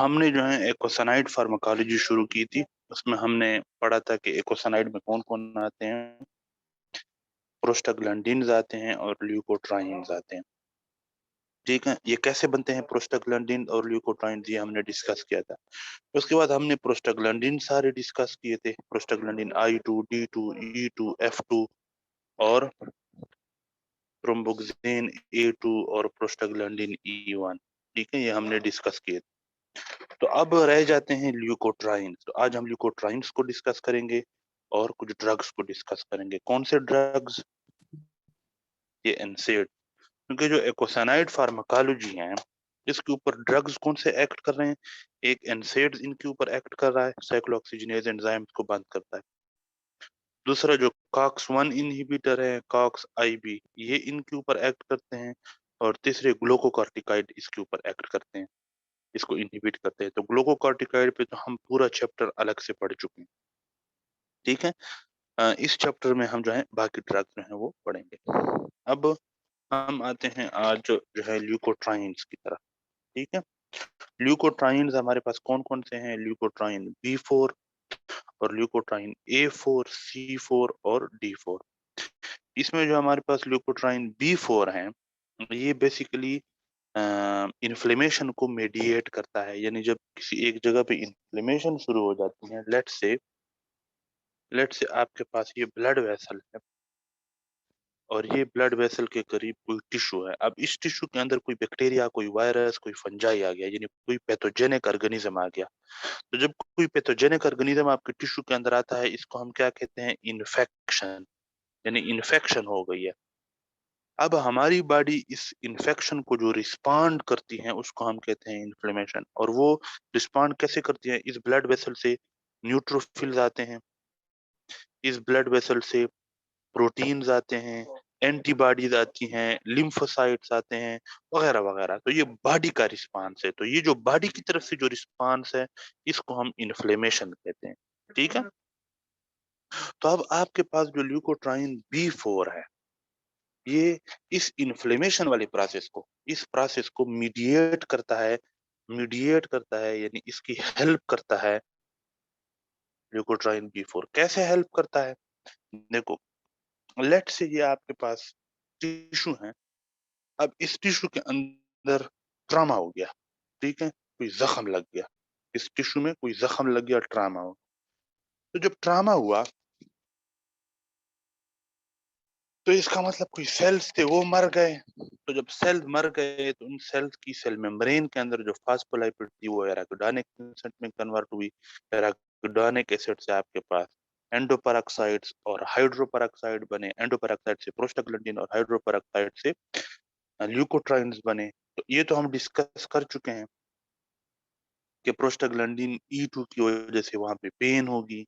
हमने जो है एकोसानाइड फार्माकोलॉजी शुरू की थी। उसमें हमने पढ़ा था कि एकोसानाइड में कौन कौन आते हैं। प्रोस्टाग्लैंडिन्स आते हैं और ल्यूकोट्राइन्स आते हैं। ठीक है, ये कैसे बनते हैं प्रोस्टाग्लैंडिन और ल्यूकोट्राइन्स, ये हमने डिस्कस किया था। उसके बाद हमने प्रोस्टाग्लैंडिन सारे डिस्कस किए थे, prostaglandin I2, D2, E2, F2 और थ्रोम्बोक्सिन A2 और प्रोस्टाग्लैंडिन E1। ठीक है, ये हमने डिस्कस किए। तो अब रह जाते हैं ल्यूकोट्राइन्स। तो आज हम ल्यूकोट्राइन्स को डिस्कस करेंगे और कुछ ड्रग्स को डिस्कस करेंगे। कौन से ड्रग्स? ये एनसेड। क्योंकि जो एकोसानाइड फार्माकोलॉजी है, इसके ऊपर ड्रग्स कौन से एक्ट कर रहे हैं? एक एनसेड इनके ऊपर एक्ट कर रहा है, साइक्लोऑक्सीजिनेज एंजाइम को बंद करता है। दूसरा जो कॉक्स 1 इनहिबिटर है, कॉक्स IB, ये इनके ऊपर एक्ट करते हैं। और तीसरे ग्लूकोकॉर्टिकाइड इसके ऊपर एक्ट करते हैं, इसको इनहिबिट करते हैं। तो ग्लूकोकॉर्टिकाइड पे तो हम पूरा चैप्टर अलग से पढ़ चुके हैं। ठीक है, इस चैप्टर में हम जो है बाकी ड्रग जो है वो पढ़ेंगे। अब हम आते हैं आज जो है ल्यूकोट्राइन्स की तरफ। ठीक है, ल्यूकोट्राइन्स हमारे पास कौन कौन से हैं? ल्यूकोट्राइन B4 और ल्यूकोट्राइन A4, C4 और D4। इसमें जो हमारे पास ल्यूकोट्राइन B4 है, ये बेसिकली इन्फ्लेमेशन को मेडिएट करता है। यानी जब किसी एक जगह पे इन्फ्लेमेशन शुरू हो जाती है, लेट्स से आपके पास ये ब्लड वेसल है और ये ब्लड वेसल के करीब कोई टिश्यू है। अब इस टिश्यू के अंदर कोई बैक्टीरिया, कोई वायरस, कोई फंजाई आ गया, यानी कोई पैथोजेनिक ऑर्गेनिज्म आ गया। तो जब कोई पैथोजेनिक ऑर्गेनिज्म आपके टिश्यू के अंदर आता है, इसको हम क्या कहते हैं? इन्फेक्शन। यानी इन्फेक्शन हो गई है। अब हमारी बॉडी इस इन्फेक्शन को जो रिस्पॉन्ड करती है, उसको हम कहते हैं इन्फ्लेमेशन। और वो रिस्पॉन्ड कैसे करती है? इस ब्लड वेसल से न्यूट्रोफिल्स आते हैं, इस ब्लड वेसल से प्रोटीन्स आते हैं, एंटीबॉडीज आती हैं, लिम्फोसाइट्स आते हैं, वगैरह वगैरह। तो ये बॉडी का रिस्पांस है। तो ये जो बॉडी की तरफ से जो रिस्पांस है, इसको हम इन्फ्लेमेशन कहते हैं। ठीक है, तो अब आपके पास जो ल्यूकोट्राइन B4 है, ये इस इन्फ्लेमेशन वाले प्रोसेस को मीडिएट करता है, यानी इसकी हेल्प करता है। ल्यूकोट्राइन B4 कैसे हेल्प करता है? देखो, लेट्स से ये आपके पास टिश्यू है। अब इस टिश्यू के अंदर ट्रॉमा हो गया। ठीक है, कोई जख्म लग गया, इस टिश्यू में कोई जख्म लग गया, ट्रॉमा हो। तो जब ट्रॉमा हुआ, तो इसका मतलब कोई सेल्स थे वो मर गए। तो जब सेल मर गए, तो उन सेल्स की सेल मेम्ब्रेन के अंदर जो फास्फोलाइपिड थी, वो एराकिडोनिक एसिड में कन्वर्ट हुई। एराकिडोनिक एसिड से आपके पास एंडोपेरोक्साइड्स और हाइड्रोपेरोक्साइड बने, एंडोपेरोक्साइड से प्रोस्टाग्लैंडिन और हाइड्रोपेरोक्साइड से ल्यूकोट्राइन्स बने। तो ये तो हम डिस्कस कर चुके हैं कि प्रोस्टाग्लैंडिन E2 की वजह से वहां पे पेन होगी।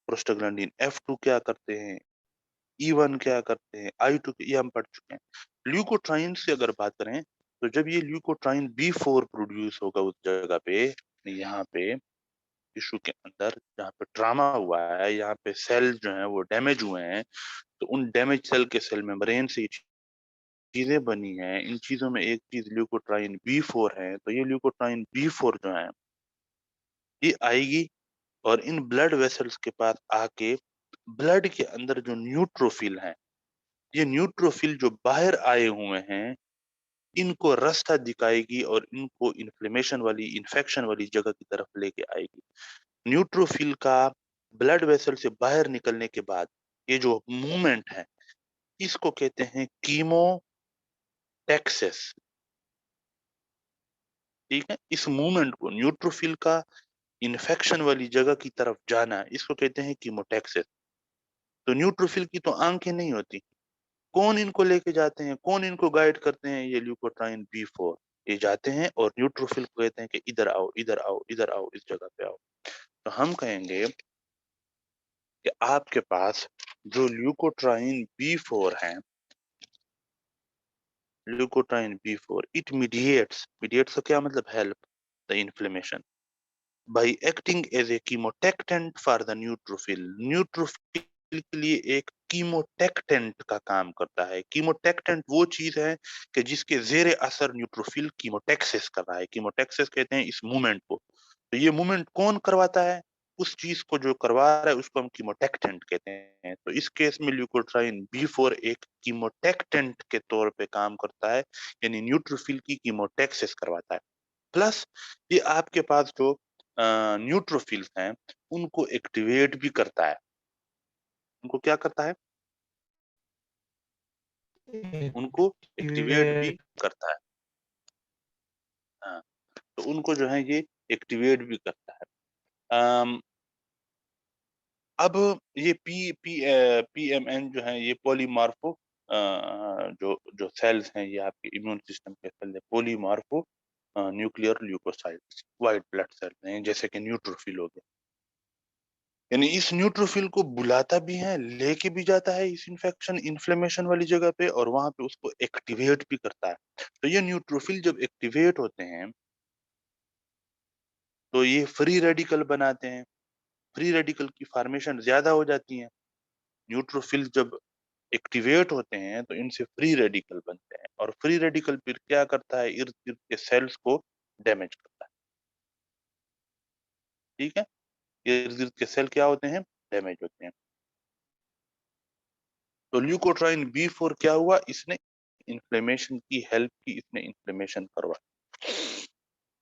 प्रोस्टाग्लैंडिन F2 क्या करते हैं, E1 क्या करते हैं, I2 ये हम पढ़ चुके हैं। ल्यूकोट्राइन से अगर बात करें, तो जब ये ल्यूकोट्राइन B4 प्रोड्यूस होगा उस जगह पे, यहाँ पे टिश्यू के अंदर जहाँ पे ट्रामा हुआ है, यहाँ पे सेल जो है वो डैमेज हुए हैं, तो उन डैमेज सेल के सेल मेम्ब्रेन से चीजें बनी हैं। इन चीजों में एक चीज ल्यूकोट्राइन B4 है। तो ये ल्यूकोट्राइन B4 जो है, ये आएगी और इन ब्लड वेसल्स के पास आके ब्लड के अंदर जो न्यूट्रोफिल है, ये न्यूट्रोफिल जो बाहर आए हुए हैं, इनको रास्ता दिखाएगी और इनको इन्फेक्शन वाली जगह की तरफ लेके आएगी। न्यूट्रोफिल का ब्लड वेसल से बाहर निकलने के बाद ये जो मूवमेंट है, इसको कहते हैं कीमोटैक्सिस। ठीक है, इस मूवमेंट को, न्यूट्रोफिल का इन्फेक्शन वाली जगह की तरफ जाना, इसको कहते हैं कीमोटैक्सिस। तो न्यूट्रोफिल की तो आंखें नहीं होती, कौन इनको लेके जाते हैं, कौन इनको गाइड करते हैं? ये ल्यूकोट्राइन B4। ये जाते हैं और न्यूट्रोफिल को कहते हैं कि इधर आओ, इधर आओ, इधर आओ, इस जगह पे आओ। तो हम कहेंगे कि आपके पास जो ल्यूकोट्राइन B4 है, ल्यूकोट्राइन B4 इट मीडिएट्स का क्या मतलब? Help the inflammation by acting as a chemotactant for the neutrophil. Neutrophil के लिए एक कीमोटेक्टेंट का काम करता है। कीमोटेक्टेंट वो चीज है कि जिसके जेर असर न्यूट्रोफिल कीमोटेक्सिस कर रहा है। कीमोटेक्सिस कहते हैं इस मूवमेंट को। तो ये मूवमेंट कौन करवाता है? उस चीज को जो करवा रहा है उसको हम कीमोटेक्टेंट कहते हैं। तो इस केस में ल्यूकोट्राइन B4 एक कीमोटेक्टेंट के तौर पे काम करता है, यानी न्यूट्रोफिल की कीमोटेक्सिस करवाता है। प्लस ये आपके पास जो न्यूट्रोफिल्स हैं उनको एक्टिवेट भी करता है। उनको क्या करता है? उनको एक्टिवेट भी एक्टिवेट। करता है। हाँ, तो उनको जो है ये एक्टिवेट भी करता है। अम, अब ये पीएमएन जो है ये पॉलीमार्फो जो जो सेल्स हैं, ये आपके इम्यून सिस्टम के सेल है, polymorpho nuclear leukocytes, white blood cells हैं, जैसे कि न्यूट्रोफिल हो गया। यानी इस न्यूट्रोफिल को बुलाता भी है, लेके भी जाता है इस इन्फ्लेमेशन वाली जगह पे, और वहां पे उसको एक्टिवेट भी करता है। तो ये न्यूट्रोफिल जब एक्टिवेट होते हैं तो ये फ्री रेडिकल बनाते हैं। फ्री रेडिकल की फॉर्मेशन ज्यादा हो जाती है। न्यूट्रोफिल जब एक्टिवेट होते हैं तो इनसे फ्री रेडिकल बनते हैं, और फ्री रेडिकल फिर क्या करता है? इर्द गिर्द के सेल्स को डैमेज करता है। ठीक है, इर्द गिर्द के सेल क्या होते हैं? डैमेज होते हैं। तो ल्यूकोट्राइन B4 क्या हुआ? इसने इन्फ्लेमेशन की हेल्प की, इसने इन्फ्लेमेशन करवाई।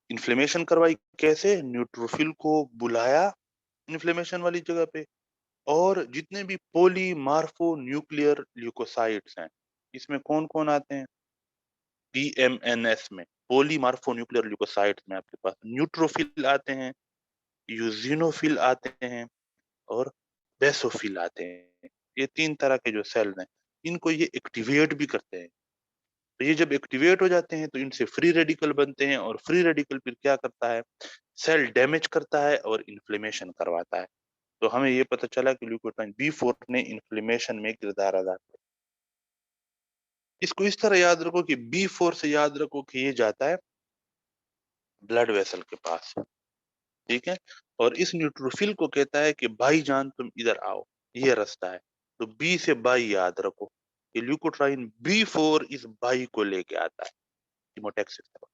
इन्फ्लेमेशन करवाई कैसे? न्यूट्रोफिल को बुलाया इन्फ्लेमेशन वाली जगह पे, और जितने भी पॉलीमार्फो न्यूक्लियर ल्यूकोसाइट्स हैं, इसमें कौन कौन आते हैं? पीएमएनएस में, पॉलीमार्फो न्यूक्लियर ल्यूकोसाइट्स में आपके पास न्यूट्रोफिल आते हैं, यूजिनोफिल आते हैं, और बेसोफिल आते हैं। ये तीन तरह के जो सेल हैं, इनको ये एक्टिवेट भी करते हैं। तो ये जब एक्टिवेट हो जाते हैं तो इनसे फ्री रेडिकल बनते हैं, और फ्री रेडिकल फिर क्या करता है? सेल डैमेज करता है और इन्फ्लेमेशन करवाता है। तो हमें ये पता चला कि ल्यूकोट्राइन B4 ने इन्फ्लेमेशन में किरदार अदा किया। इसको इस तरह याद रखो कि B4 से याद रखो कि ये जाता है ब्लड वेसल के पास। ठीक है, और इस न्यूट्रोफिल को कहता है कि भाईजान तुम इधर आओ, ये रास्ता है। तो बी से बाई याद रखो कि ल्यूकोट्राइन B4 इस बाई को लेके आता है कीमोटेक्सिस के बाद।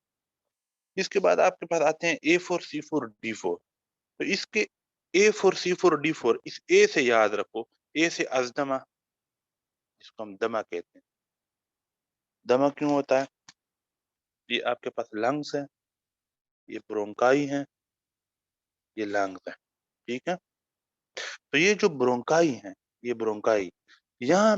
इसके बाद आपके पास आते हैं A4C4D4। तो इसके A4C4D4, इस ए से याद रखो, ए से अजदमा, जिसको हम दमा कहते हैं। दमा क्यों होता है? ये आपके पास लंग्स है, ये ब्रोंकाई है, ये लंग्स है। ठीक है, तो ये जो ब्रोंकाई है, ये ब्रोंकाई, यहाँ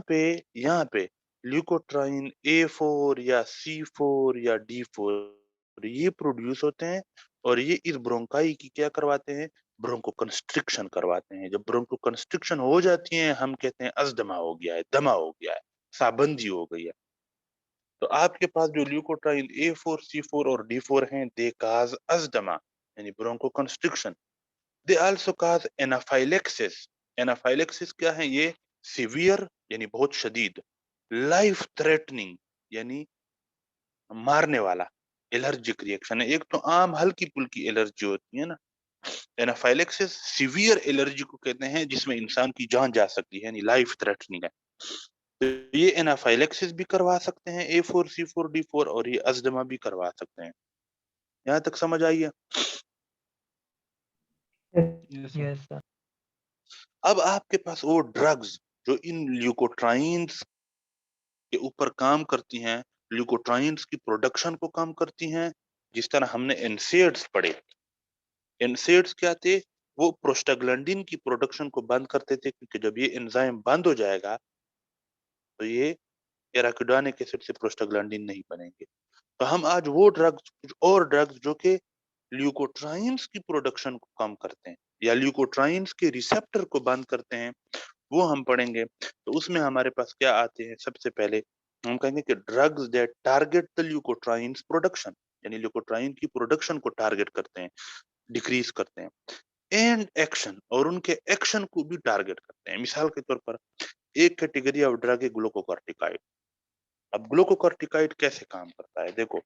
पे ल्यूकोट्राइन A4 या C4 या D4 ये प्रोड्यूस होते हैं, और ये इस ब्रोंकाई की क्या करवाते हैं? ब्रोंको कंस्ट्रिक्शन करवाते हैं। जब ब्रोंको कंस्ट्रिक्शन हो जाती है, हम कहते हैं अजदमा हो गया है, दमा हो गया है, साबंदी हो गई है। तो आपके पास जो ल्यूकोट्राइन A4 C4 और D4 हैं, दे काज अजदमा, यानी bronchoconstriction. They also cause anaphylaxis. Anaphylaxis क्या है? ये सिवियर यानी बहुत शदीद, लाइफ थ्रेटनिंग यानी मारने वाला एलर्जिक रिएक्शन है। एक तो आम हल्की फुल्की एलर्जी होती है ना, एनाफाइलेक्सिस सिवियर एलर्जी को कहते हैं, जिसमें इंसान की जान जा सकती है, यानी लाइफ थ्रेटनिंग है। तो ये एनाफाइलेक्सिस भी करवा सकते हैं A4 C4 D4, और ये अजदमा भी करवा सकते हैं। यहाँ तक समझ आई है? Yes yes sir. अब आपके पास वो ड्रग्स जो इन ल्यूकोट्राइन्स के ऊपर काम करती हैं, ल्यूकोट्राइन्स की प्रोडक्शन को कम करती हैं, जिस तरह हमने एनसेड्स पढ़े। एनसेड्स क्या थे? वो प्रोस्टाग्लैंडिन की प्रोडक्शन को बंद करते थे, क्योंकि जब ये एंजाइम बंद हो जाएगा तो ये एराकिडोनिक एसिड से प्रोस्टाग्लैंडिन नहीं बनेंगे। तो हम आज वो ड्रग्स, कुछ और ड्रग्स जो कि ल्यूकोट्राइन्स की प्रोडक्शन को कम करते हैं, या ल्यूकोट्राइन्स के रिसेप्टर को बंद करते हैं, वो हम पढ़ेंगे। तो उसमें हमारे पास क्या आते हैं? सबसे पहले हम कहेंगे कि drugs that target the leukotrienes production, यानी ल्यूकोट्राइन की प्रोडक्शन को टारगेट करते हैं, डिक्रीज करते हैं, एंड एक्शन, और उनके एक्शन को भी टारगेट करते हैं। मिसाल के तौर पर एक कैटेगरी ऑफ ड्रग है ग्लूकोकॉर्टिकाइड। अब ग्लूकोकॉर्टिकाइड कैसे काम करता है? देखो,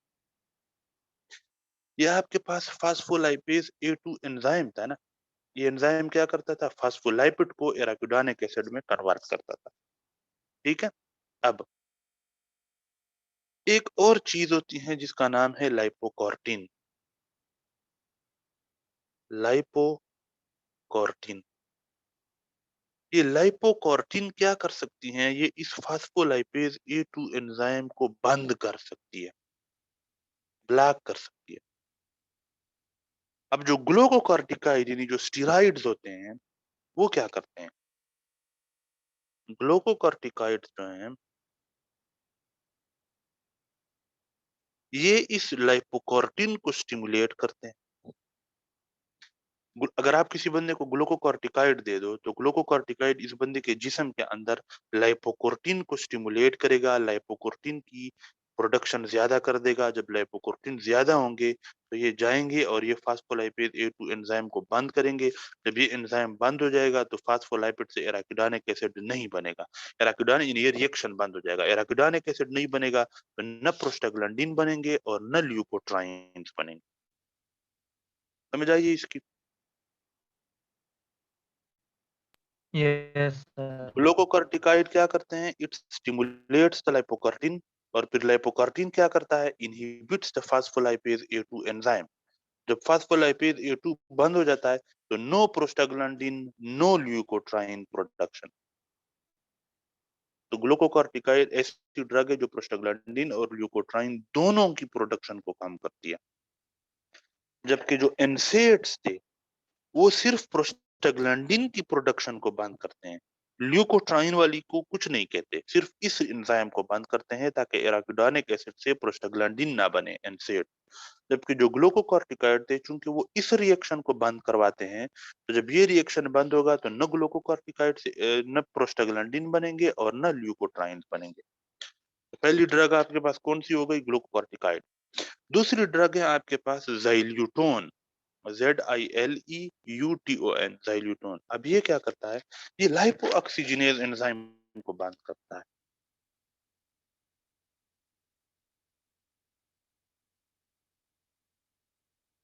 ये आपके पास फास्फोलाइपेज A2 एंजाइम था ना, ये एंजाइम क्या करता था? फास्फोलाइपिड को एराकिडोनिक एसिड में कन्वर्ट करता था। ठीक है, अब एक और चीज होती है जिसका नाम है लाइपोकॉर्टिन। लाइपोकॉर्टिन। ये लाइपोकॉर्टिन क्या कर सकती हैं? ये इस फास्फोलाइपेज A2 एंजाइम को बंद कर सकती है, ब्लॉक कर सकती है। अब जो ग्लूकोकॉर्टिकाइड यानी जो स्टेरॉइड्स होते हैं, वो क्या करते हैं? ग्लूकोकॉर्टिकाइड्स जो हैं, ये इस लाइपोकॉर्टिन को स्टिमुलेट करते हैं। अगर आप किसी बंदे को ग्लूकोकॉर्टिकाइड दे दो, तो ग्लूकोकॉर्टिकाइड इस बंदे के जिस्म के अंदर लाइपोकॉर्टिन को स्टिमुलेट करेगा, लाइपोकॉर्टिन की प्रोडक्शन ज्यादा कर देगा। जब लाइपोकॉर्टिन ज्यादा होंगे, तो ये जाएंगे और ये फास्फोलाइपेज A2 एंजाइम को बंद करेंगे। जब ये एंजाइम बंद हो जाएगा, तो फास्फोलाइपेज से एराकिडोनिक एसिड नहीं बनेगा। एराकिडोनिक ये रिएक्शन बंद हो जाएगा। एराकिडोनिक एसिड नहीं बनेगा, तो न प्रोस्टाग्लैंडिन बनेंगे और न ल्यूकोट्राइन्स बनेंगे। समझ आइए इसकी। Yes, sir. ग्लूकोकॉर्टिकाइड क्या करते हैं? इट स्टिमुलेट्स द लाइपोकॉर्टिन, और फिर लाइपोकॉर्टिन क्या करता है? Inhibits the phospholipase A2 enzyme. जब फास्फोलाइपेज A2 बंद हो जाता है, तो no prostaglandin, no leukotriene production. तो ग्लूकोकॉर्टिकाइड ऐसी ड्रग है जो प्रोस्टाग्लैंडिन और ल्यूकोट्राइन दोनों की प्रोडक्शन को कम करती है। जबकि जो एनसेड्स थे, वो सिर्फ प्रोस्टाग्लैंडिन की प्रोडक्शन को बंद करते हैं, ल्यूकोट्राइन वाली को कुछ नहीं कहते, सिर्फ इस एंजाइम को बंद करते हैं ताकि एराकिडोनिक एसिड से प्रोस्टाग्लैंडिन ना बने, एनसेड। जबकि जो ग्लूकोकॉर्टिकॉइड थे, चूंकि वो इस रिएक्शन को बंद करवाते हैं, तो जब ये रिएक्शन बंद होगा, तो न ग्लूकोकॉर्टिकॉइड से न प्रोस्टाग्लैंडिन बनेंगे और न ल्यूकोट्राइन बनेंगे। तो पहली ड्रग आपके पास कौन सी हो गई? ग्लूकोकॉर्टिकॉइड। दूसरी ड्रग है आपके पास ज़ाइल्यूटोन, ZILEUTON, ज़ाइल्यूटोन। अब ये क्या करता है? ये लाइपो ऑक्सीजनेज एंजाइम को बंद करता है।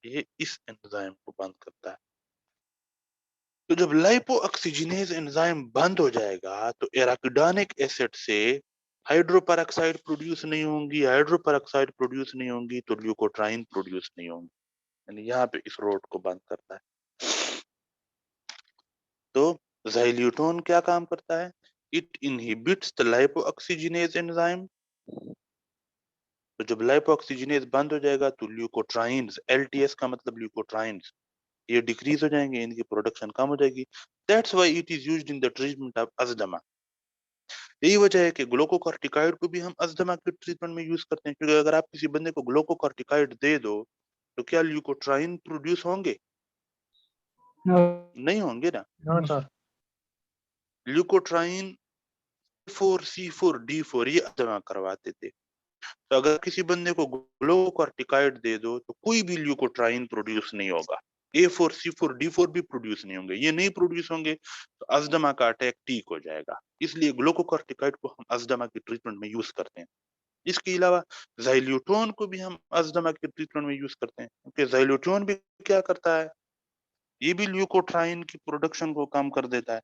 ये इस एंजाइम को बंद करता है। तो जब लाइपो ऑक्सीजनेज एंजाइम बंद हो जाएगा, तो एराकिडोनिक एसिड से हाइड्रोपेरोक्साइड प्रोड्यूस नहीं होंगी, हाइड्रोपेरोक्साइड प्रोड्यूस नहीं होंगी, तो ल्यूकोट्राइन प्रोड्यूस नहीं होंगी। यानी यहाँ पे इस रोड को बंद करता है। तो ज़ाइल्यूटोन क्या काम करता है? It inhibits the lipo oxygenase enzyme. तो जब लाइपोऑक्सीजनेज बंद हो जाएगा, तो ल्यूकोट्राइन्स, LTS का मतलब ल्यूकोट्राइन्स, ये डिक्रीज हो जाएंगे, इनकी प्रोडक्शन कम हो जाएगी। That's why it is used in the treatment of asthma. यही वजह है कि ग्लूकोकॉर्टिकॉइड को भी हम अस्थमा के ट्रीटमेंट में यूज करते हैं, क्योंकि अगर आप किसी बंदे को ग्लूकोकॉर्टिकॉइड दे दो, तो क्या ल्यूकोट्राइन प्रोड्यूस होंगे? No, नहीं होंगे ना। no, sir. ल्यूकोट्राइन C4, ये अस्थमा करवाते थे। तो अगर किसी बंदे को ग्लूकोकॉर्टिकॉइड दे दो, तो कोई भी ल्यूकोट्राइन प्रोड्यूस नहीं होगा। A4, C4, D4 भी प्रोड्यूस नहीं होंगे। ये नहीं प्रोड्यूस होंगे, तो अस्थमा का अटैक ठीक हो जाएगा। इसलिए ग्लूकोकॉर्टिकॉइड को हम अस्थमा के ट्रीटमेंट में यूज करते हैं। इसके अलावा ज़ाइल्यूटोन को भी हम अस्थमा के ट्रीटमेंट में यूज करते हैं, क्योंकि ज़ाइल्यूटोन भी क्या करता है? ये भी ल्यूकोट्राइन की प्रोडक्शन को कम कर देता है।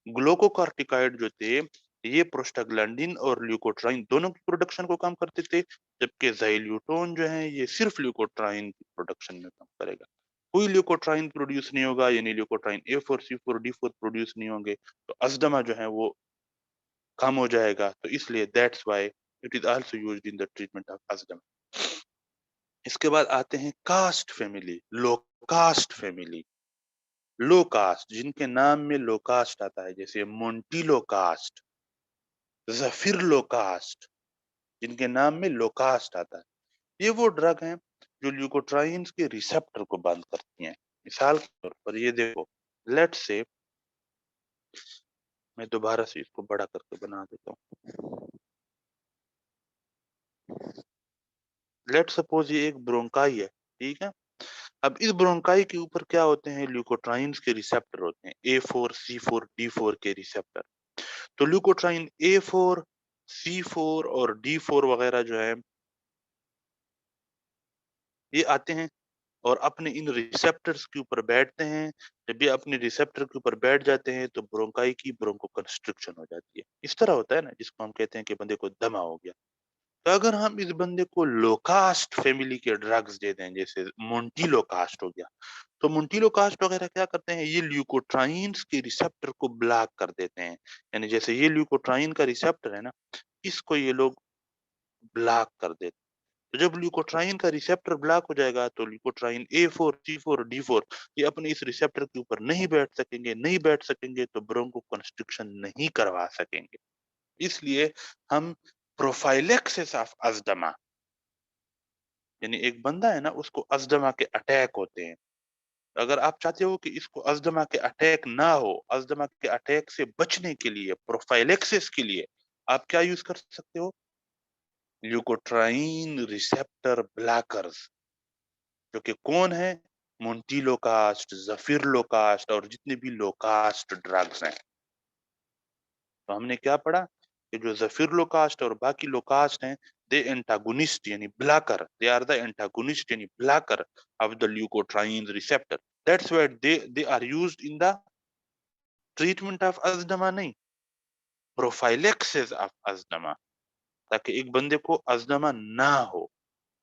ग्लूकोकॉर्टिकॉइड जो थे, ये प्रोस्टाग्लैंडिन और ल्यूकोट्राइन दोनों की प्रोडक्शन को कम करते थे, जबकि ज़ाइल्यूटोन जो है, ये सिर्फ ल्यूकोट्राइन की प्रोडक्शन में कम करेगा। कोई ल्यूकोट्राइन प्रोड्यूस नहीं होगा, यानी leukotriene A4, C4, D4 produce नहीं होंगे, तो अस्थमा जो है वो कम हो जाएगा। तो इसलिए that's why it is also used in the treatment of asthma. इसके बाद आते हैं कास्ट फैमिली, लो कास्ट फैमिली। लो कास्ट, जिनके नाम में लो कास्ट आता है, जैसे मोंटिलो कास्ट, ज़फिर लो कास्ट, जिनके नाम में लो कास्ट आता है, ये वो ड्रग हैं जो ल्यूकोट्राइन्स के रिसेप्टर को बंद करती हैं। मिसाल के तौर पर ये देखो, लेट्स से मैं दोबारा से इसको बड़ा करके बना देता हूँ। लेट्स सपोज ये एक ब्रोंकाई है, ठीक है। अब इस ब्रोंकाई के ऊपर क्या होते हैं? ल्यूकोट्राइन्स के रिसेप्टर होते हैं, A4, C4, D4 के रिसेप्टर। तो ल्यूकोट्राइन A4, C4 और D4 वगैरह जो है, ये आते हैं और अपने इन रिसेप्टर्स के ऊपर बैठते हैं। जब ये अपने रिसेप्टर के ऊपर बैठ जाते हैं, तो ब्रोंकाई की ब्रोंको कंस्ट्रिक्शन हो जाती है। इस तरह होता है ना, जिसको हम कहते हैं कि बंदे को दमा हो गया। तो अगर हम इस बंदे को लो कास्ट फैमिली के ड्रग्स दे दें, जैसे मोन्टिलो कास्ट हो गया, तो मोन्टिलो कास्ट वगैरह क्या करते हैं, ये ल्यूकोट्राइन्स के रिसेप्टर को ब्लॉक कर देते हैं। यानी जैसे ये ल्यूकोट्राइन का रिसेप्टर है ना, इसको ये लोग ब्लॉक कर देते हैं। तो जब ल्यूकोट्राइन का रिसेप्टर ब्लॉक हो जाएगा तो ल्यूकोट्राइन A4, G4, D4 ये अपने इस रिसेप्टर के ऊपर नहीं बैठ सकेंगे तो ब्रोंको कंस्ट्रिक्शन नहीं करवा सकेंगे। इसलिए हम प्रोफाइलेक्सिस ऑफ अस्थमा, यानी एक बंदा है ना, उसको अस्थमा के अटैक होते हैं, अगर आप चाहते हो कि इसको अस्थमा के अटैक ना हो, अस्थमा के अटैक से बचने के लिए, प्रोफाइलेक्सिस के लिए आप क्या यूज कर सकते हो, ल्यूकोट्राइन रिसेप्टर ब्लॉकर्स, जो कि कौन है, मोन्टिलोकास्ट, ज़फिरलोकास्ट और जितने भी लोकास्ट ड्रग्स हैं। तो हमने क्या पढ़ा कि जो ज़फिरलोकास्ट और बाकी लोकास्ट हैं, दे एंटागोनिस्ट यानी blocker, they are the antagonist यानी blocker of the leukotriene receptor, that's why they are used in the treatment of asthma, नहीं प्रोफाइलेक्सिस ऑफ अस्थमा, ताकि एक बंदे को अस्थमा ना हो,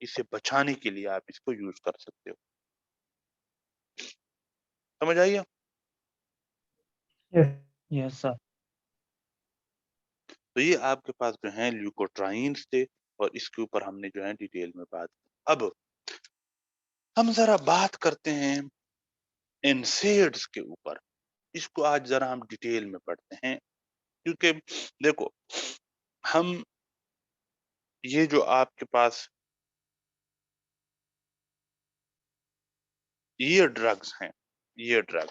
इसे बचाने के लिए आप इसको यूज कर सकते हो। समझ आइए? Yes. Yes sir. तो ये आपके पास जो है ल्यूकोट्राइन्स थे और इसके ऊपर हमने जो है डिटेल में बात की। अब हम जरा बात करते हैं एनसेड्स के ऊपर, इसको आज जरा हम डिटेल में पढ़ते हैं, क्योंकि देखो हम ये जो आपके पास ये ड्रग्स हैं, ये ड्रग,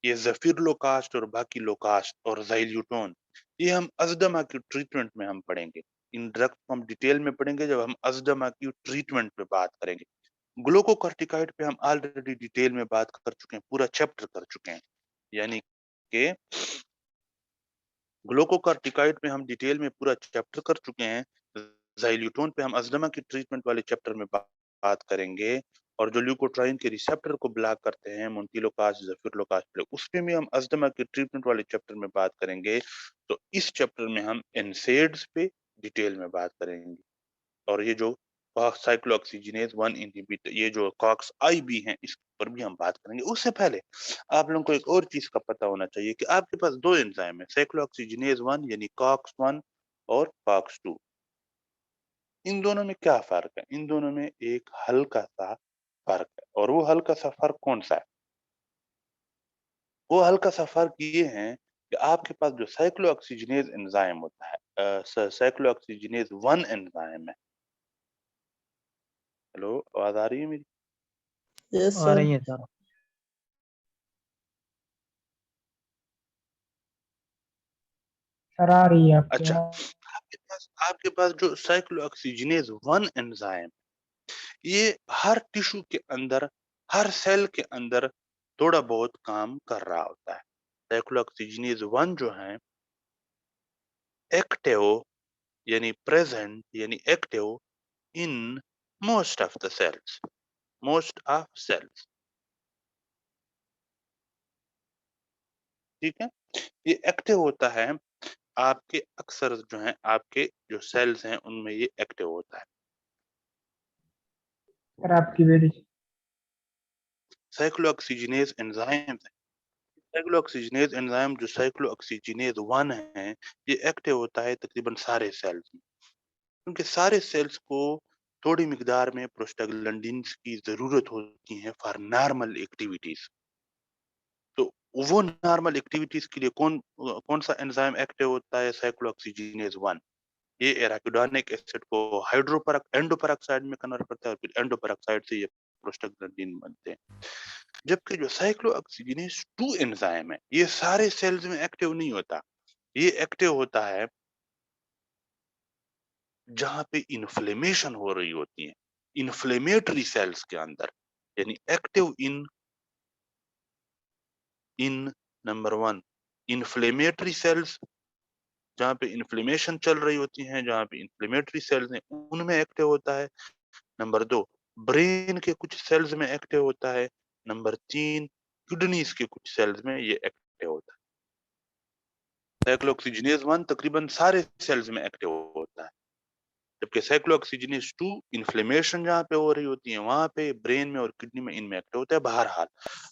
ये ज़फिरलोकास्ट और बाकी लोकास्ट और ज़ाइल्यूटोन, ये हम अस्थमा की ट्रीटमेंट में हम पढ़ेंगे। इन ड्रग्स को हम डिटेल में पढ़ेंगे जब हम अस्थमा की ट्रीटमेंट पे बात करेंगे। ग्लूकोकॉर्टिकॉइड पे हम ऑलरेडी डिटेल में बात कर चुके हैं, पूरा चैप्टर कर चुके हैं, यानी कि ग्लूकोकॉर्टिकॉइड पे हम डिटेल में पूरा चैप्टर कर चुके हैं। ज़ाइल्यूटोन पे हम अस्थमा की ट्रीटमेंट वाले चैप्टर में बात करेंगे, और जो ल्यूकोट्राइन के रिसेप्टर को ब्लॉक करते हैं मोन्टिलोकास्ट, ज़फिरलोकास्ट, उसपे भी हम अस्थमा की ट्रीटमेंट वाले चैप्टर में बात करेंगे। तो इस चैप्टर में हम एनसेड्स पे डिटेल में बात करेंगे, और ये जो साइक्लोऑक्सीजिनेज 1 इनहिबिटर, ये जो कॉक्स आई भी हैं, इस पर भी हम बात करेंगे। उससे पहले आप लोगों को एक और चीज का पता होना चाहिए कि आपके पास दो एंजाइम है, साइक्लोऑक्सीजिनेज 1 यानी कॉक्स 1 और कॉक्स 2। इन दोनों में क्या फर्क है, इन दोनों में एक हल्का सा फर्क है, और वो हल्का सा फर्क कौन सा है, वो हल्का सा फर्क ये है कि आपके पास जो साइक्लोऑक्सीजिनेज एंजाइम होता है, साइक्लोऑक्सीजिनेज 1 एंजाइम है। हेलो, आवाज आ रही है मेरी? यस आ सर। रही है सर। सर आ रही है आपकी अच्छा, आवाज। आपके पास जो साइक्लोऑक्सीजिनेज 1 एंजाइम, ये हर टिश्यू के अंदर, हर सेल के अंदर थोड़ा बहुत काम कर रहा होता है। साइक्लोऑक्सीजिनेज 1 जो है एक्टिव यानी प्रेजेंट यानी active in most of the cells, most of cells, ठीक है। ये एक्टिव होता है आपके अक्सर जो है, आपके जो सेल्स हैं उनमें ये एक्टिव होता है। सर आपकी बेटी। साइक्लोऑक्सीजिनेज एंजाइम, साइक्लोऑक्सीजिनेज एंजाइम जो साइक्लोऑक्सीजिनेज 1 है, ये एक्टिव होता है तकरीबन सारे सेल्स में, क्योंकि सारे सेल्स को थोड़ी मिकदार में प्रोस्टाग्लैंडिन्स की जरूरत होती है फॉर नॉर्मल एक्टिविटीज। तो वो नॉर्मल एक्टिविटीज के लिए कौन कौन सा एंजाइम एक्टिव होता है, साइक्लोऑक्सीजिनेज 1। ये एराकिडोनिक एसिड को एंडोपेरोक्साइड में कन्वर्ट करता है, और फिर एंडोपेरोक्साइड से ये प्रोस्टाग्लैंडिन बनते हैं। जबकि जो साइक्लोऑक्सीजिनेज 2 एंजाइम है, ये सारे सेल्स में एक्टिव नहीं होता, ये एक्टिव होता है जहां पे इन्फ्लेमेशन हो रही होती है, इन्फ्लेमेटरी सेल्स के अंदर, यानी active in number 1 inflammatory cells, जहां पे इन्फ्लेमेशन चल रही होती है, जहां पे इन्फ्लेमेटरी सेल्स हैं उनमें एक्टिव होता है। नंबर 2 ब्रेन के कुछ सेल्स में एक्टिव होता है। नंबर 3 किडनीज के कुछ सेल्स में ये एक्टिव होता है। साइक्लोऑक्सीजिनेज 1 तकरीबन सारे सेल्स में एक्टिव होता है। जबकि साइक्लोऑक्सीजिनेज 2 इन्फ्लेमेशन जहाँ पे हो रही होती है वहां पे ब्रेन में और किडनी में इनमें एक्टिव होता है। बहरहाल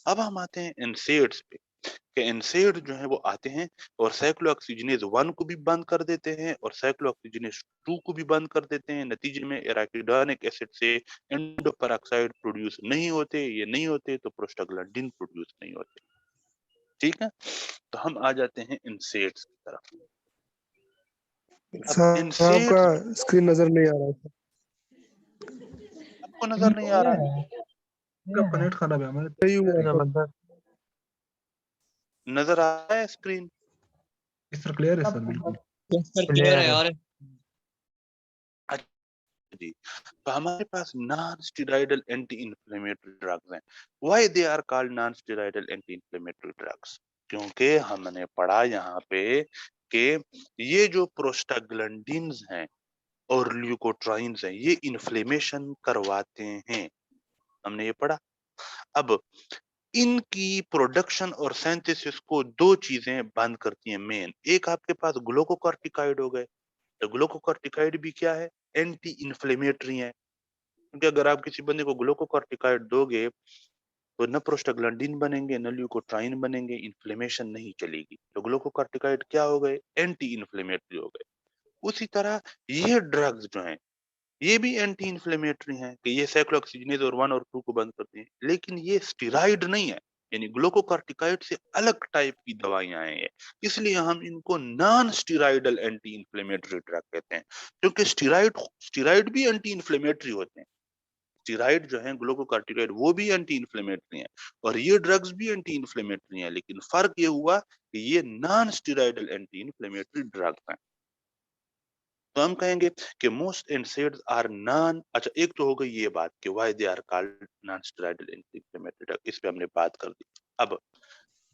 अब हम आते हैं एनसेड्स पे कि एनसेड जो है वो आते हैं और साइक्लोऑक्सीजिनेज 1 को भी बंद कर देते हैं और साइक्लोऑक्सीजिनेज 2 को भी बंद कर देते हैं। नतीजे में एराकिडोनिक एसिड से एंडोपेरोक्साइड प्रोड्यूस नहीं होते, ये नहीं होते तो प्रोस्टाग्लैंडिन प्रोड्यूस नहीं होते। ठीक है, तो हम आ जाते हैं एनसेड्स की तरफ। अब सर आपका एनसेड्स स्क्रीन नजर नहीं आ रहा है। आपको नजर नहीं आ ये रहा? है, ये आपका है। नेट खराब है, हमारे सही हुआ है मतलब नजर आ रहा है स्क्रीन? इस तरह क्लियर है सब सर, बिल्कुल। क्लियर है यार। जी, तो हमारे पास non steroidal anti inflammatory drugs हैं। Why they are called non steroidal anti inflammatory drugs? क्योंकि हमने पढ़ा यहाँ पे कि ये जो प्रोस्टाग्लैंडिन्स हैं और ल्यूकोट्राइन्स हैं ये इन्फ्लेमेशन करवाते हैं, हमने ये पढ़ा। अब इनकी प्रोडक्शन और सिंथेसिस को दो चीजें बंद करती हैं मेन। एक आपके पास ग्लूकोकॉर्टिकॉइड हो गए, तो ग्लूकोकॉर्टिकॉइड भी क्या है? एंटी इन्फ्लेमेटरी है। क्योंकि अगर आप किसी बंदे को ग्लूकोकॉर्टिकॉइड दोगे तो न प्रोस्टाग्लैंडिन बनेंगे न ल्यूकोट्राइन बनेंगे, इन्फ्लेमेशन नहीं चलेगी। तो ग्लूकोकॉर्टिकॉइड क्या हो गए? एंटी इन्फ्लेमेटरी हो गए। उसी तरह ये ड्रग्स जो हैं ये भी एंटी इन्फ्लेमेटरी हैं कि ये साइक्लोऑक्सीजिनेज और 1 और 2 को बंद करते हैं, लेकिन ये स्टेरॉइड नहीं है, यानी ग्लूकोकॉर्टिकॉइड से अलग टाइप की दवाइयां हैं ये। इसलिए हम इनको non steroidal anti inflammatory drug कहते हैं, क्योंकि स्टेरॉइड भी एंटी इन्फ्लेमेटरी होते हैं। स्टेरॉइड जो है ग्लूकोकॉर्टिकॉइड वो भी एंटी इन्फ्लेमेटरी हैं और ये ड्रग्स भी एंटी इन्फ्लेमेटरी हैं, लेकिन फर्क ये हुआ कि ये non steroidal anti inflammatory drugs हैं। तो हम कहेंगे कि मोस्ट एनसेड्स आर नॉन। अच्छा, एक तो हो गई ये बात कि why they are called non steroidal anti inflammatory drug, इस पे हमने बात कर दी। अब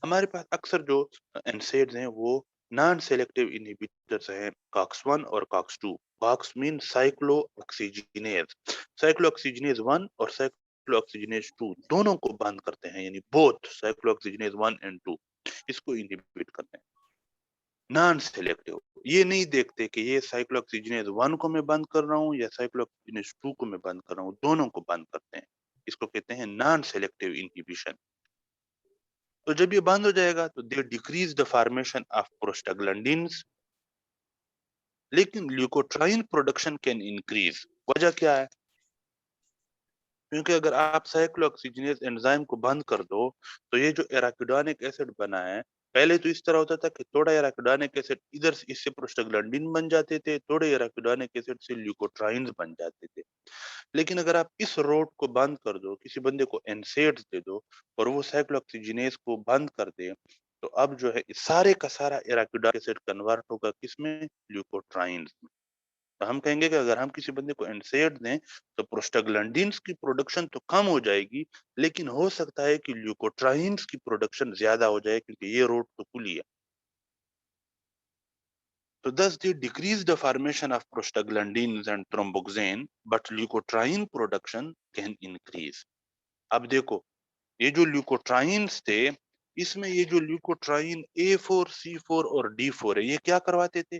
हमारे पास अक्सर जो एनसेड्स हैं वो नॉन सेलेक्टिव इनहिबिटर्स हैं, कॉक्स 1 और COX 2। COX mean cyclooxygenase. Cyclooxygenase 1 और साइक्लोऑक्सीजिनेज 2 दोनों को बंद करते हैं, यानी बोथ साइक्लोऑक्सीजिनेज 1 एंड 2 इसको इनहिबिट करते हैं। नॉन सेलेक्टिव, ये नहीं देखते कि ये साइक्लोऑक्सीजिनेज 1 को मैं बंद कर रहा हूँ या साइक्लोऑक्सीजिनेज 2 को मैं बंद कर रहा हूँ, दोनों को बंद करते हैं। इसको कहते हैं नॉन सेलेक्टिव इनहिबिशन। तो जब ये बंद हो जाएगा तो they decrease the formation of prostaglandins, लेकिन ल्यूकोट्राइन प्रोडक्शन कैन इंक्रीज। वजह क्या है? क्योंकि अगर आप साइक्लोऑक्सीजिनेज एंजाइम को बंद कर दो तो ये जो एराकिडोनिक एसिड बना है, पहले तो इस तरह होता था कि थोड़ा एराकिडोनिक एसिड इधर से इससे प्रोस्टाग्लैंडिन बन जाते थे, थोड़े एराकिडोनिक एसिड से ल्यूकोट्राइन्स बन जाते थे। लेकिन अगर आप इस रोड को बंद कर दो, किसी बंदे को एनसेड्स दे दो और वो साइक्लोऑक्सीजिनेज को बंद कर दे, तो अब जो है सारे का सारा एराकिडोनिक एसिड कन्वर्ट होगा किसमें? ल्यूकोट्राइन्स में। तो हम कहेंगे कि अगर हम किसी बंदे को एनसेड दें तो प्रोस्टाग्लैंडिन्स की प्रोडक्शन तो कम हो जाएगी, लेकिन हो सकता है कि ल्यूकोट्राइन्स की प्रोडक्शन ज्यादा हो जाए, क्योंकि ये रोड तो खुली है। तो thus they decrease the formation of prostaglandins and thromboxane, but leukotriene production can increase. अब देखो, ये जो ल्यूकोट्राइन्स थे इसमें ये जो ल्यूकोट्राइन A4, C4 और D4 है, ये क्या करवाते थे?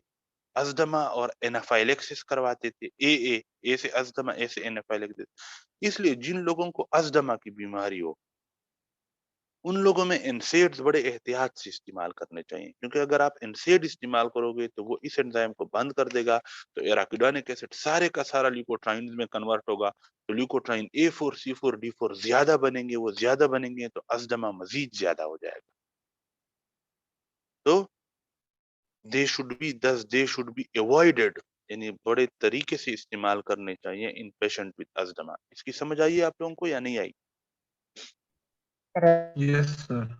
अस्थमा और एनाफाइलेक्सिस करवाते थे। ए से अस्थमा, ए से एनाफाइलेक्सिस। इसलिए जिन लोगों को अस्थमा की बीमारी हो उन लोगों में एनसेड्स बड़े एहतियात से इस्तेमाल करने चाहिए, क्योंकि अगर आप एनसेड इस्तेमाल करोगे तो वो इस एंजाइम को बंद कर देगा, तो एराकिडोनिक एसिड सारे का सारा ल्यूकोट्राइन में कन्वर्ट होगा, तो ल्यूकोट्राइन A4, C4, D4 ज्यादा बनेंगे, वो ज्यादा बनेंगे तो अस्थमा मजीद ज्यादा हो जाएगा। तो दे शुड बी अवॉइडेड, यानी बड़े तरीके से इस्तेमाल करने चाहिए इन पेशेंट विद अस्थमा। इसकी समझ आई आप लोगों को या नहीं आई? Yes sir.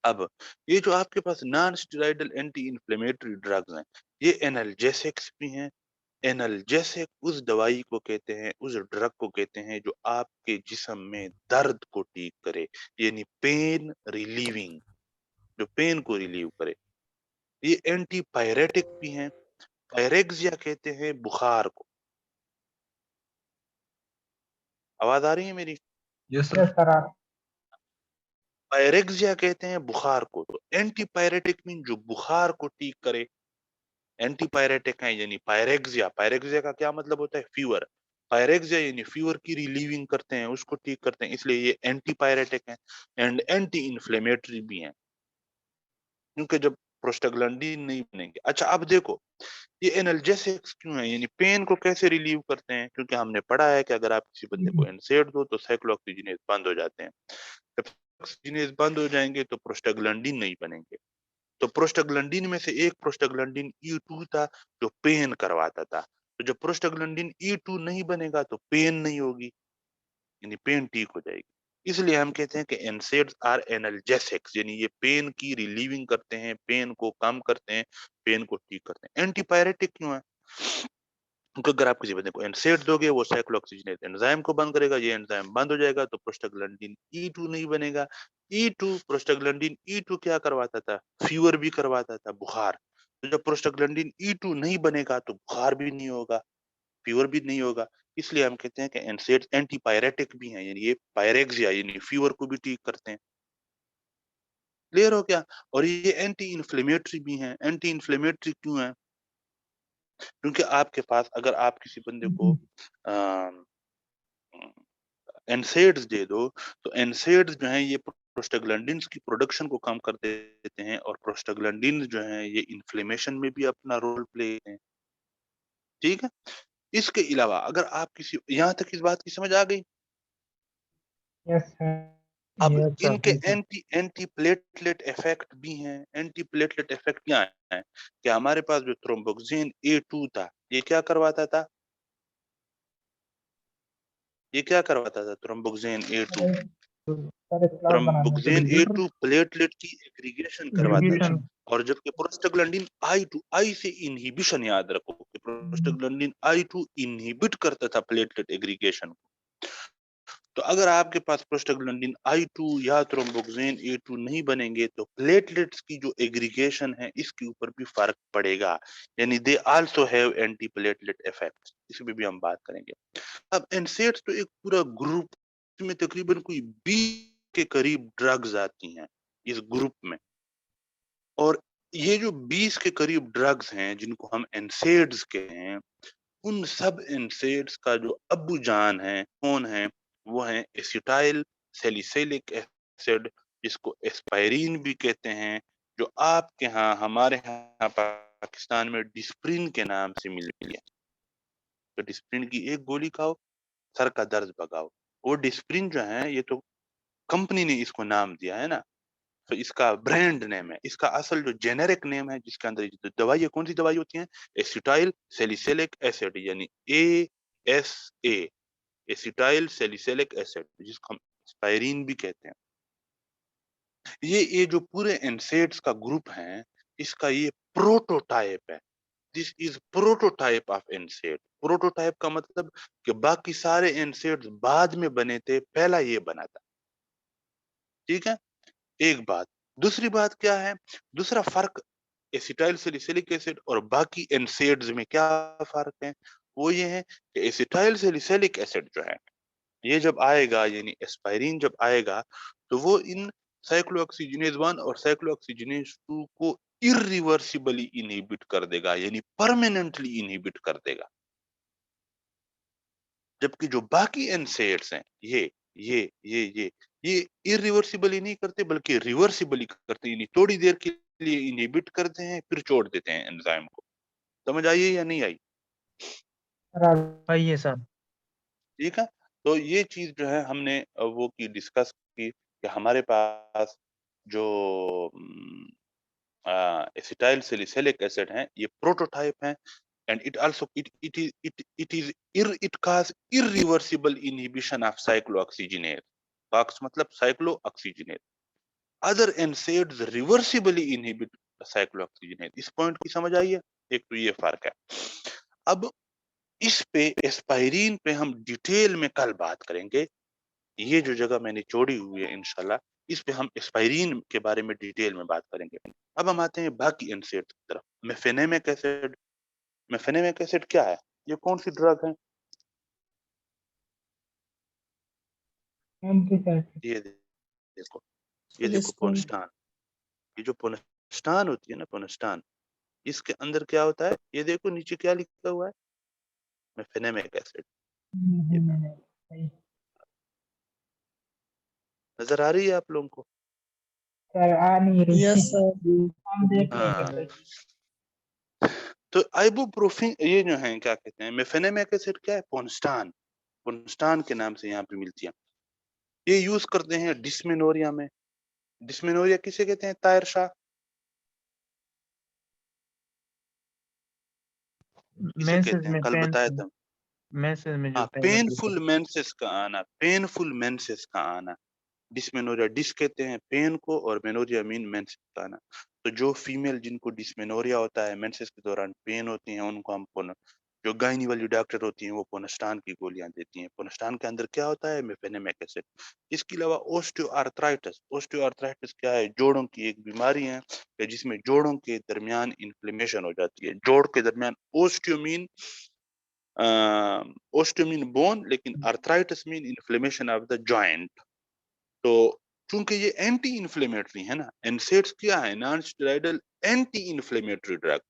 अब ये जो आपके पास non steroidal anti inflammatory drugs हैं, ये एनाल्जेसिक्स भी हैं। एनाल्जेसिक उस दवाई को कहते हैं, उस ड्रग को कहते हैं जो आपके जिस्म में दर्द को ठीक करे, यानी पेन रिलीविंग, जो पेन को रिलीव करे। ये एंटी पायरेटिक भी हैं। पायरेक्सिया कहते हैं बुखार को। आवाज आ रही है मेरी? Yes yes sir. Sir. Pyrexia कहते हैं बुखार को। तो एंटी पायरेटिक मीन जो बुखार को ठीक करे, एंटीपायरेटिक हैं यानी पायरेक्सिया। पायरेक्सिया का क्या मतलब होता है? फीवर। पायरेक्सिया यानी फीवर की रिलीविंग करते हैं, उसको ठीक करते हैं, इसलिए ये एंटीपायरेटिक हैं एंड एंटी इन्फ्लेमेटरी भी हैं, क्योंकि जब प्रोस्टाग्लैंडिन नहीं बनेंगे। अच्छा अब देखो ये एनाल्जेसिक्स क्यों है, यानी पेन को कैसे रिलीव करते हैं? क्योंकि हमने पढ़ा है कि अगर आप किसी बंदे को एनसेड दो तो साइक्लोऑक्सीजिनेज बंद हो जाते हैं। जब ऑक्सीजनेज बंद हो जाएंगे तो प्रोस्टाग्लैंडिन नहीं बनेंगे। तो प्रोस्टाग्लैंडिन में से एक प्रोस्टाग्लैंडिन E2 था जो पेन करवाता था। तो जब प्रोस्टाग्लैंडिन E2 नहीं बनेगा तो पेन नहीं होगी, यानी पेन ठीक हो जाएगी। इसलिए हम कहते हैं कि एनसेड्स आर एनाल्जेसिक्स, यानी ये पेन की रिलीविंग करते हैं, पेन को कम करते हैं, पेन को ठीक करते हैं। एंटीपायरेटिक क्यों है? क्योंकि अगर आप किसी बंदे को एनसेड दोगे वो साइक्लोऑक्सीजनेज एंजाइम को बंद करेगा, ये एंजाइम बंद हो जाएगा तो प्रोस्टाग्लैंडिन E2 नहीं बनेगा। E2 प्रोस्टाग्लैंडिन E2 क्या करवाता था? फीवर भी करवाता था, बुखार। तो जब प्रोस्टाग्लैंडिन E2 नहीं बनेगा तो बुखार भी नहीं होगा, फीवर भी नहीं होगा। इसलिए हम कहते हैं कि एनसेड्स एंटीपायरेटिक भी हैं, यानी ये पायरेक्सिया यानी फीवर को भी ठीक करते हैं। क्लियर हो क्या? और ये एंटी इन्फ्लेमेटरी भी हैं। एंटी इन्फ्लेमेटरी क्यों है? क्योंकि आपके पास अगर आप किसी बंदे को एनसेड्स दे दो तो एनसेड्स जो हैं ये प्रोस्टाग्लैंडिन्स की प्रोडक्शन को कम कर देते हैं, और प्रोस्टाग्लैंडिन्स जो हैं ये इन्फ्लेमेशन में भी अपना रोल प्ले करते हैं। ठीक है? इसके अलावा अगर आप किसी, यहाँ तक इस बात की समझ आ गई? Yes sir. अब यस सर, इनके yes sir. Anti anti platelet effect भी हैं। एंटी प्लेटलेट इफेक्ट क्या है? कि हमारे पास जो थ्रोम्बोक्सिन A2 था ये क्या करवाता था? ये क्या करवाता था थ्रोम्बोक्सिन A2? सर क्लाउड बनाने थ्रोम्बोक्सिन A2 प्लेटलेट की एग्रीगेशन करवाता था। एग्रीगेशन। और जबकि प्रोस्टाग्लैंडिन I2, आई से इनहिबिशन, याद रखो कि प्रोस्टाग्लैंडिन I2 इनहिबिट करता था प्लेटलेट एग्रीगेशन को। तो अगर आपके पास प्रोस्टाग्लैंडिन I2 या थ्रोम्बोक्सिन A2 नहीं बनेंगे तो प्लेटलेट्स की जो एग्रीगेशन है इसके ऊपर भी फर्क पड़ेगा, यानी they also have anti platelet effect. इसमें भी हम बात करेंगे। अब एनसेड्स तो एक पूरा ग्रुप में तकरीबन कोई 20 के करीब ड्रग्स आती हैं इस ग्रुप में, और ये जो 20 के करीब ड्रग्स हैं जिनको हम एनसेड्स कहते हैं, उन सब एनसेड्स का जो अब्बू जान है कौन है? वो है एसिटाइल सैलिसिलिक एसिड, जिसको एस्पाइरिन भी कहते हैं, जो आपके यहाँ हमारे यहाँ पाकिस्तान में डिस्प्रिन के नाम से मिली है। तो डिस्प्रिन की एक गोली खाओ, सर का दर्द भगाओ। वो डिस्प्रिन जो है ये तो कंपनी ने इसको नाम दिया है ना, तो इसका ब्रांड नेम है। इसका असल जो जेनेरिक नेम है जिसके अंदर ये जो दवाई है, कौन सी दवाई होती है? एसिटाइल सैलिसिलिक एसिड, यानी ASA, एसिटाइल सैलिसिलिक एसिड, जिसको हम एस्पाइरिन भी कहते हैं। ये जो पूरे एनसेड्स का ग्रुप है, इसका ये प्रोटोटाइप है। This is prototype of एनसेड। Prototype का मतलब कि बाकी सारे एनसेड्स बाद में बने थे, पहला ये बना था। ठीक है? एक बात। दूसरी बात क्या है? दूसरा फर्क एसिटाइल सैलिसिलिक एसिड और बाकी एनसेड्स में क्या फर्क है? वो ये है कि एसिटाइल सैलिसिलिक एसिड जो है ये जब आएगा, यानी एस्पाइरिन जब आएगा, तो वो इन साइक्लोऑक्सीजिनेज 1 और साइक्लोऑक्सीजिनेज 2 को इरिवर्सिबली इनहिबिट कर देगा, यानी परमानेंटली इनहिबिट कर देगा। जबकि जो बाकी एनसेड्स हैं ये इरिवर्सिबली नहीं करते बल्कि रिवर्सिबली करते हैं, यानी थोड़ी देर के लिए इनहिबिट करते हैं फिर छोड़ देते हैं एंजाइम को। समझ आई है या नहीं आई? आइए सर। ठीक है? तो ये चीज जो है हमने वो की डिस्कस की कि हमारे पास जो एसिटाइल सैलिसिलिक एसिड है ये प्रोटोटाइप है, and it also it cause irreversible inhibition of cyclooxygenase. COX मतलब cyclooxygenase. Other NSAIDs reversibly inhibit cyclooxygenase. इस पॉइंट की समझ आई है? एक तो ये फर्क है। अब इस पे एस्पाइरिन पे हम डिटेल में कल बात करेंगे। ये जो जगह मैंने छोड़ी हुई है इंशाल्लाह, इस पे हम एस्पाइरिन के बारे में डिटेल में बात करेंगे। अब हम आते हैं बाकी एनसेड की तरफ। Mefenamic acid. मेफेनेमिक एसिड क्या है? ये कौन सी ड्रग है? ये देखो, ये देखो फिलिस्टीन। पोनेस्टान। ये जो पोनेस्टान होती है ना, पोनेस्टान, इसके अंदर क्या होता है, ये देखो नीचे क्या लिखा हुआ है, मेफेनेमिक एसिड। सही। नजर आ रही है आप लोगों को? सर आ नहीं रही। Yes sir. हम देख हाँ। लेंगे सर। तो आइबुप्रोफिन ये जो है क्या कहते हैं, मेफेनेमिक एसिड क्या है, पोनस्टान, पोनस्टान के नाम से यहाँ पे मिलती है। ये यूज करते हैं डिस्मेनोरिया में। डिस्मेनोरिया किसे कहते हैं ताहिर शाह? किसे मेंसेस कहते हैं, में कल पेन बताया था। मेंसेस में जो हाँ, पेन होती है। पेनफुल मेंसेस का आना, पेनफुल मेंसेस का आना, डिस्मेनोरिया, डिस कहते हैं पेन को और मेनोरिया मीन मेंसेस का आना। तो जो फीमेल जिनको डिस्मेनोरिया होता है, मेंसेस के दौरान पेन होती हैं, उनको हम जो गायनी वाली डॉक्टर होती हैं वो पोनस्टान की गोलियां देती हैं। पोनस्टान के अंदर क्या होता है, मेफेनेमिक एसिड। इसके अलावा ओस्टियोआर्थराइटिस, ओस्टियोआर्थराइटिस क्या है, जोड़ों की एक बीमारी है कि जिसमें जोड़ों के दरमियान इन्फ्लेमेशन हो जाती है। जोड़ के दरमियान, ओस्टियोमीन ओस्टियोमीन बोन, लेकिन arthritis mean inflammation of the joint. तो चूंकि ये एंटी इन्फ्लेमेटरी है ना, एनसेड्स क्या है, non steroidal anti inflammatory drug,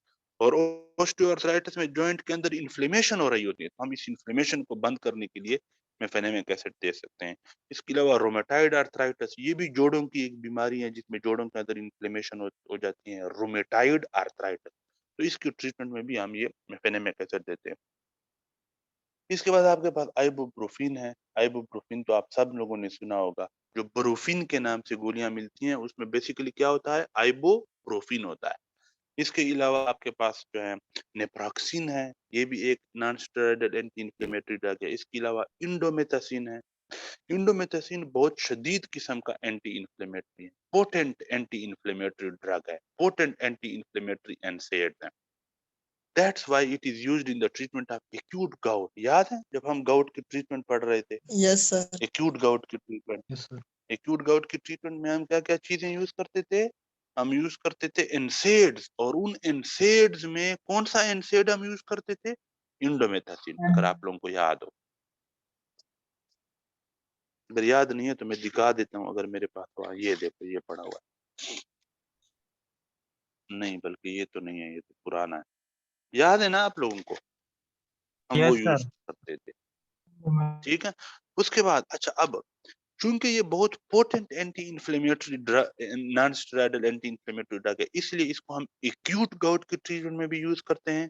और ओस्टियोआर्थराइटिस में जॉइंट के अंदर इन्फ्लेमेशन हो रही होती है, तो हम इस इन्फ्लेमेशन को बंद करने के लिए मेफेनेमिक एसिड दे सकते हैं। इसके अलावा रोमेटाइड आर्थराइटिस, ये भी जोड़ों की एक बीमारी है जिसमें जोड़ों के अंदर इन्फ्लेमेशन हो जाती है, रोमेटाइड आर्थराइटिस। तो इसकी ट्रीटमेंट में भी हम ये मेफेनेमिक एसिड देते हैं। इसके बाद आपके पास आइबुप्रोफिन है। आइबुप्रोफिन तो आप सब लोगों ने सुना होगा। जो ब्रूफिन के नाम से गोलियां मिलती हैं उसमें बेसिकली क्या होता है, आइबुप्रोफिन होता है। इसके अलावा आपके पास जो है नेप्रोक्सिन है, ये भी एक non steroidal anti inflammatory drug है। इसके अलावा इंडोमेथासिन है। इंडोमेथासिन बहुत शदीद किस्म का एंटी इंफ्लेमेटरी है, पोटेंट एंटी इंफ्लेमेटरी ड्रग है, पोटेंट एंटी इंफ्लेमेटरी एनसेड है। That's why it is used in the treatment of acute gout. याद है जब हम gout की ट्रीटमेंट पढ़ रहे थे, यस सर। acute gout की treatment, yes sir. acute gout की ट्रीटमेंट में हम क्या क्या चीजें यूज करते थे, हम यूज करते थे एनसेड्स, और उन एनसेड्स में कौन सा एनसेड हम यूज करते थे, इंडोमेथासिन, अगर आप लोगों को याद हो। अगर याद नहीं है तो मैं दिखा देता हूँ, अगर मेरे पास तो ये देखो ये पड़ा हुआ है, नहीं बल्कि ये तो नहीं है, ये तो पुराना है। याद है ना आप लोगों को, हम वो यस यूज सर। करते थे, ठीक है। उसके बाद अच्छा, अब चूंकि ये बहुत potent anti inflammatory drug, non steroidal anti inflammatory drug है, इसलिए इसको हम एक्यूट गाउट की ट्रीटमेंट में भी यूज करते हैं।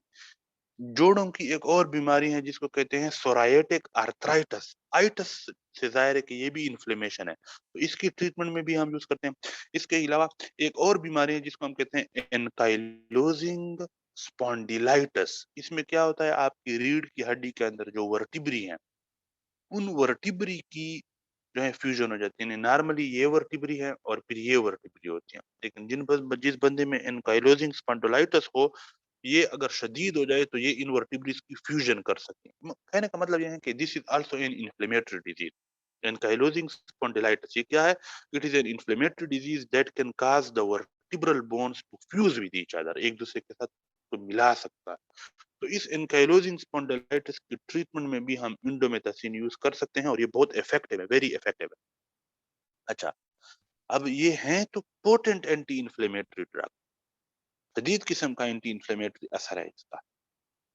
जोड़ों की एक और बीमारी है जिसको कहते हैं सोराइटिक आर्थराइटिस, आइटिस से जाहिर है कि ये भी इन्फ्लेमेशन है, तो इसकी ट्रीटमेंट में भी हम यूज करते हैं। इसके अलावा एक और बीमारी है जिसको हम कहते हैं एनकाइलोजिंग स्पॉन्डिलाइटिस। इसमें क्या होता है, आपकी रीढ़ की हड्डी के अंदर जो वर्टिब्री है, उन वर्टिब्री की जो है फ्यूजन हो जाती है। नॉर्मली ये वर्टिब्री है और फिर ये वर्टिब्री होती है, लेकिन जिस बंदे में एनकाइलोजिंग स्पॉन्डिलाइटिस हो, ये अगर शदीद हो जाए तो ये इन वर्टिब्रीज की फ्यूजन कर सकते हैं। कहने का मतलब ये है कि this is also an inflammatory disease. Ankylosing spondylitis ये क्या है, it is an inflammatory disease that can cause the vertebral bones to fuse with each other, एक दूसरे के साथ तो मिला सकता है। तो इस एनकाइलोजिंग स्पॉन्डिलाइटिस की ट्रीटमेंट में भी हम इंडोमेथासिन यूज कर सकते हैं, और ये बहुत इफेक्टिव है, वेरी इफेक्टिव है। अच्छा, अब ये हैं तो पोटेंट एंटी इंफ्लेमेटरी ड्रग, शदीद किस्म का एंटी इंफ्लेमेटरी असर है इसका,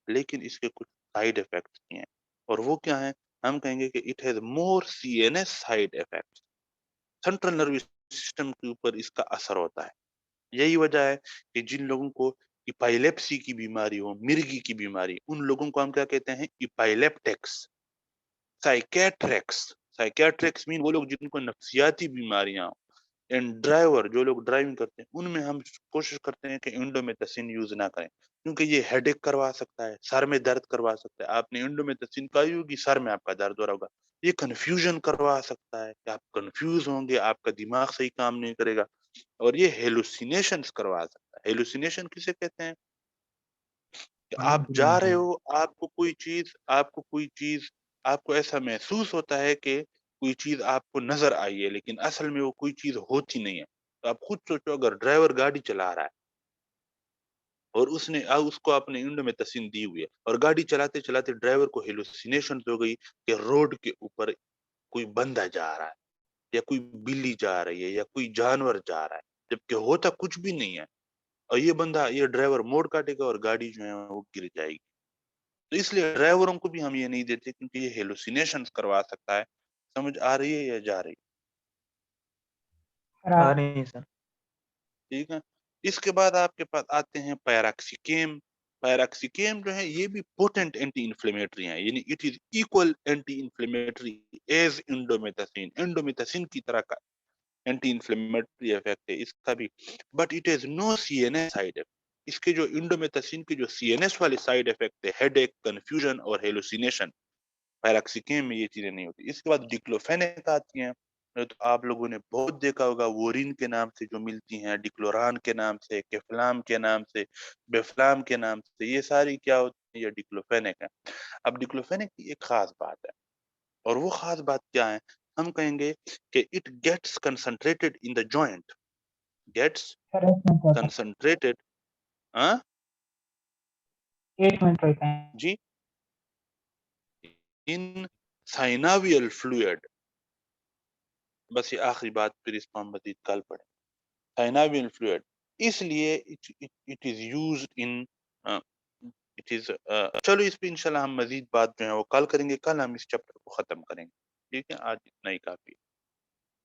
लेकिन इसके कुछ साइड इफेक्ट्स भी हैं, और वो क्या है, हम कहेंगे कि it has more CNS side effects, central nervous system के ऊपर इसका असर होता है। यही वजह है कि जिन लोगों को इपाइलेप्सी की बीमारी हो, मिर्गी की बीमारी, उन लोगों को हम क्या कहते हैं, इपाइलेप्टिक्स। साइकेट्रिक्स, साइकेट्रिक्स मीन वो लोग जिनको नफ्सियाती बीमारियां, एंड ड्राइवर जो लोग ड्राइविंग करते हैं, उनमें हम कोशिश करते हैं कि इंडोमेथासिन यूज ना करें, क्योंकि ये हेडेक करवा सकता है, सर में दर्द करवा सकता है। आपने इंडोमेथासिन खाई होगी, सर में आपका दर्द हो रहा होगा, ये कंफ्यूजन करवा सकता है कि आप कंफ्यूज होंगे, आपका दिमाग सही काम नहीं करेगा, और ये हेलुसिनेशंस करवा सकता है। हेलुसिनेशन किसे कहते हैं, कि आप जा रहे हो, आपको ऐसा महसूस होता है कि कोई चीज आपको नजर आई है, लेकिन असल में वो कोई चीज होती नहीं है। तो आप खुद सोचो, अगर ड्राइवर गाड़ी चला रहा है और उसको आपने इंडोमेथासिन दी हुई है, और गाड़ी चलाते चलाते ड्राइवर को हेलुसिनेशन हो गई कि रोड के ऊपर कोई बंदा जा रहा है, या कोई बिल्ली जा रही है, या कोई जानवर जा रहा है, जबकि होता कुछ भी नहीं है। और ये ड्राइवर मोड़ काटेगा और गाड़ी जो है वो गिर जाएगी। तो इसलिए ड्राइवरों को भी हम ये नहीं देते क्योंकि ये हेलुसिनेशंस करवा सकता है। समझ आ रही है या जा रही है? आ रही है सर। ठीक है। इसके बाद आपके पास आते हैं पायरॉक्सिकेम। पायरॉक्सिकेम जो है ये भी पोटेंट एंटी इन्फ्लेमेटरी है, यानी it is equal anti inflammatory as indomethacin. Indomethacin की तरह का एंटी इन्फ्लेमेटरी इफेक्ट है इसका भी, but it has no CNS side effect. इसके जो इंडोमेथासिन के जो सीएनएस वाले साइड इफेक्ट है, हेडेक, कंफ्यूजन और हेलुसिनेशन, पैराक्सिकेम में ये चीजें नहीं होती। इसके बाद डिक्लोफेनेक आती हैं, तो आप लोगों ने बहुत देखा होगा, वोरिन के नाम से जो मिलती हैं, डिक्लोरान के नाम से, केफ्लाम के नाम से, बेफ्लाम के नाम से, ये सारी क्या होती है? ये डिक्लोफेनेक है। अब डिक्लोफेनेक की एक खास बात है, और वो खास बात क्या है? हम कहेंगे कि it gets concentrated in the joint, gets sir 1 minute होता है। कंसंट्रेटेड। हाँ 1 मिनट रहता है। जी, इन साइनावियल फ्लूइड। बस ये आखिरी बात, फिर इसको हम मजीद कल पढ़ें। साइनावियल फ्लूइड, इसलिए it is used in, it is, चलो इस पे इंशाल्लाह हम मजीद बात जो है वो कल करेंगे। कल हम इस चैप्टर को खत्म करेंगे। ठीक है, आज इतना ही काफी है।